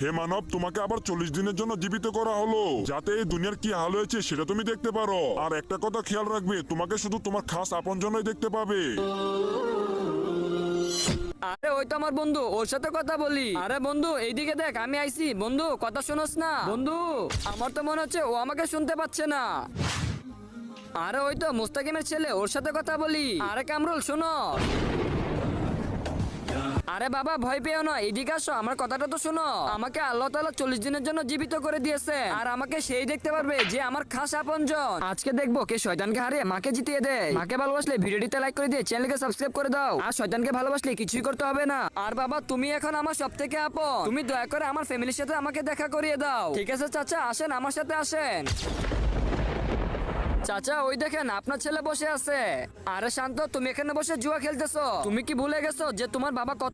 হে মানব, তোমাকে আবার 40 দিনের জন্য জীবিত করা হলো, যাতে এই দুনিয়ার কি হাল হয়েছে সেটা তুমি দেখতে পারো। আর একটা কথা খেয়াল রাখবে, তোমাকে শুধু তোমার খাস আপনজনই দেখতে পাবে। আরে ওই তো আমার বন্ধু, ওর সাথে কথা বলি। আরে বন্ধু এইদিকে দেখ, আমি আইছি। বন্ধু কথা শোনস না? বন্ধু আমার তো মনে হচ্ছে ও আমাকে শুনতে পাচ্ছে না। আরে ওই তো মুস্তাকিমের ছেলে, ওর সাথে কথা বলি। আরে কামরুল শোনো। আরে বাবা ভয় পেও না, এদিকে আসো, আমার কথাটা তো শোনো। আমাকে আল্লাহ তাআলা 40 দিনের জন্য জীবিত করে দিয়েছে, আর আমাকে সেই দেখতে পারবে যে আমার খাস আপনজন। আজকে দেখবো কে শয়তানকে হারিয়ে মাকে জিতিয়ে দেয়। মাকে ভালোবাসলে ভিডিওটিতে লাইক করে দিয়ে চ্যানেলকে সাবস্ক্রাইব করে দাও। আর শয়তানকে ভালোবাসলে কিছুই করতে হবে না। আর বাবা তুমি এখন আমার সবথেকে আপন, তুমি দয়া করে আমার ফ্যামিলির সাথে আমাকে দেখা করিয়ে দাও। ঠিক আছে চাচা, আসেন আমার সাথে আসেন। চাচা ওই দেখেন আপনার ছেলে বসে আছে। আরে শান্ত, তুমি এখানে বসে জুয়া খেলতেছো? তুমি কি ভুলে গেছো যে তোমার বাবা কত